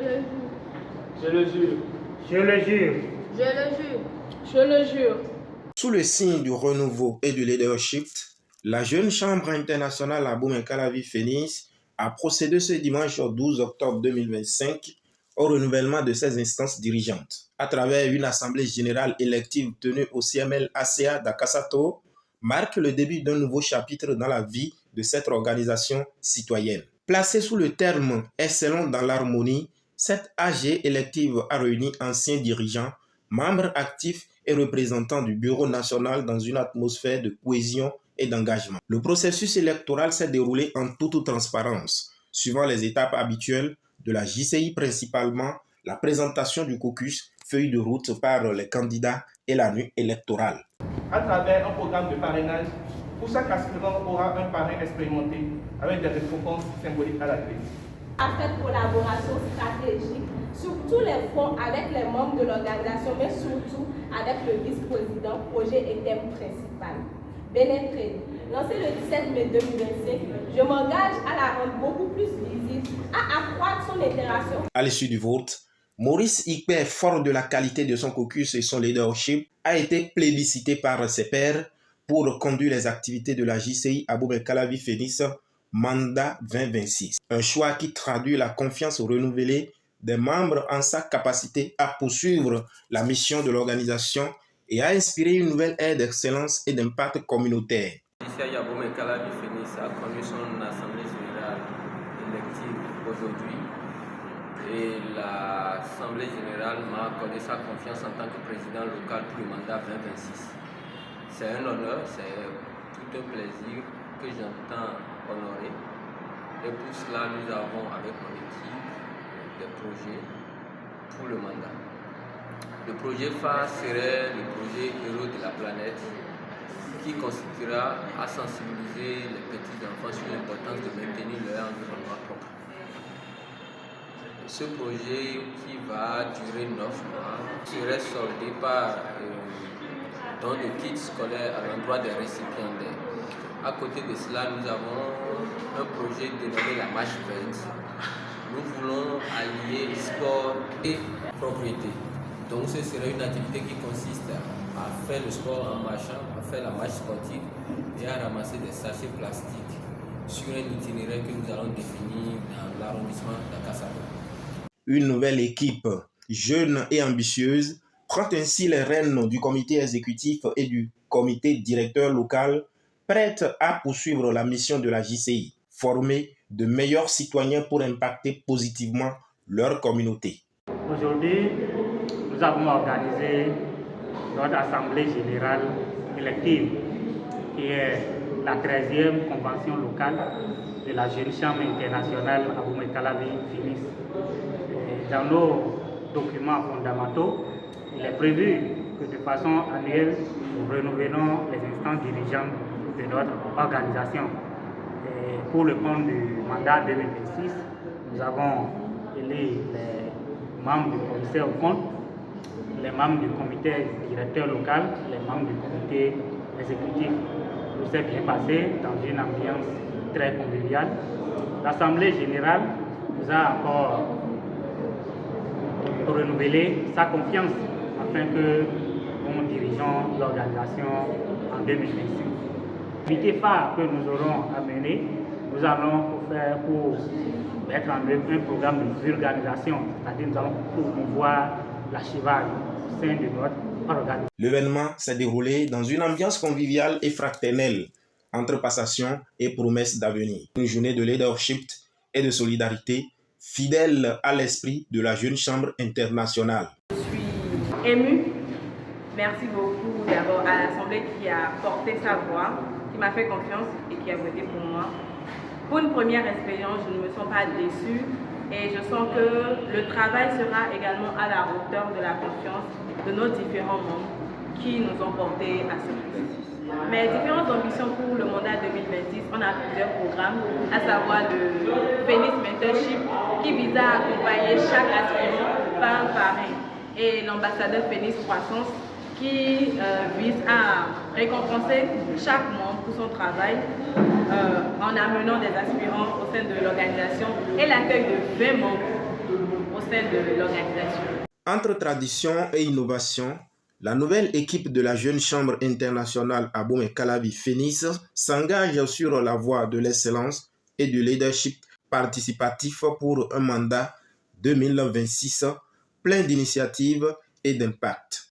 Je le jure. Je le jure. Je le jure. Je le jure. Sous le signe du renouveau et du leadership, la jeune chambre internationale Abomey-Calavi Phoenix a procédé ce dimanche 12 octobre 2025 au renouvellement de ses instances dirigeantes à travers une assemblée générale élective tenue au CML ACA d'Akasato marque le début d'un nouveau chapitre dans la vie de cette organisation citoyenne. Placée sous le terme « Excellent dans l'harmonie », cette AG élective a réuni anciens dirigeants, membres actifs et représentants du Bureau national dans une atmosphère de cohésion et d'engagement. Le processus électoral s'est déroulé en toute transparence, suivant les étapes habituelles de la JCI, principalement la présentation du caucus, feuille de route par les candidats et la nuit électorale. À travers un programme de parrainage où chaque aspirant aura un parrain expérimenté avec des récompenses symboliques à la clé. À cette collaboration stratégique sur tous les fronts avec les membres de l'organisation, mais surtout avec le vice-président, projet et thème principal. Bénétré, lancé le 17 mai 2025, je m'engage à la rendre beaucoup plus visible, à accroître son interaction. À l'issue du vote, Maurice Ikpe, fort de la qualité de son caucus et son leadership, a été plébiscité par ses pairs pour conduire les activités de la JCI Abomey-Calavi Phoenix mandat 2026. Un choix qui traduit la confiance renouvelée des membres en sa capacité à poursuivre la mission de l'organisation et à inspirer une nouvelle ère d'excellence et d'impact communautaire. JCI Abomey-Calavi Phoenix a connu son assemblée générale élective aujourd'hui et l'assemblée générale m'a accordé sa confiance en tant que président local pour le mandat 2026. C'est un honneur, c'est tout un plaisir que j'entends honorer. Et pour cela, nous avons avec mon équipe des projets pour le mandat. Le projet phare serait le projet Héros de la planète qui constituera à sensibiliser les petits enfants sur l'importance de maintenir leur environnement propre. Ce projet qui va durer 9 mois serait soldé par don de kits scolaires à l'endroit des récipiendaires. À côté de cela, nous avons un projet dénommé la marche verte. Nous voulons allier sport et propriété. Donc ce serait une activité qui consiste à faire le sport en marchant, à faire la marche sportive et à ramasser des sachets plastiques sur un itinéraire que nous allons définir dans l'arrondissement d'Akasato. Une nouvelle équipe, jeune et ambitieuse, prend ainsi les rênes du comité exécutif et du comité directeur local, prête à poursuivre la mission de la JCI, former de meilleurs citoyens pour impacter positivement leur communauté. Aujourd'hui, nous avons organisé notre assemblée générale élective, qui est la 13e convention locale de la Jeune Chambre internationale Abomey-Calavi Phoenix. Dans nos documents fondamentaux, il est prévu que de façon annuelle, nous renouvelons les instances dirigeantes de notre organisation. Et pour le compte du mandat 2026, nous avons élu les membres du commissaire au compte, les membres du comité directeur local, les membres du comité exécutif. Tout s'est bien passé dans une ambiance très conviviale. L'Assemblée générale nous a encore renouvelé sa confiance afin que nous dirigeons l'organisation en 2026. L'activité phare que nous aurons à mener, nous allons faire pour mettre en œuvre un programme de vulgarisation, c'est-à-dire nous allons promouvoir l'archivage au sein de notre organisation. L'événement s'est déroulé dans une ambiance conviviale et fraternelle, entre passation et promesses d'avenir. Une journée de leadership et de solidarité, fidèle à l'esprit de la Jeune Chambre internationale. Je suis émue. Merci beaucoup d'abord à l'Assemblée qui a porté sa voix, qui m'a fait confiance et qui a voté pour moi. Pour une première expérience, je ne me sens pas déçue et je sens que le travail sera également à la hauteur de la confiance de nos différents membres qui nous ont portés à ce processus. Mes différentes ambitions pour le mandat 2026, on a plusieurs programmes, à savoir le Phoenix Mentorship qui vise à accompagner chaque aspirant par un parrain et l'ambassadeur Phoenix Croissance qui vise à récompenser chaque membre pour son travail en amenant des aspirants au sein de l'organisation et l'accueil de 20 membres au sein de l'organisation. Entre tradition et innovation, la nouvelle équipe de la Jeune Chambre internationale Aboum Calavi Phénix s'engage sur la voie de l'excellence et du leadership participatif pour un mandat 2026 plein d'initiatives et d'impact.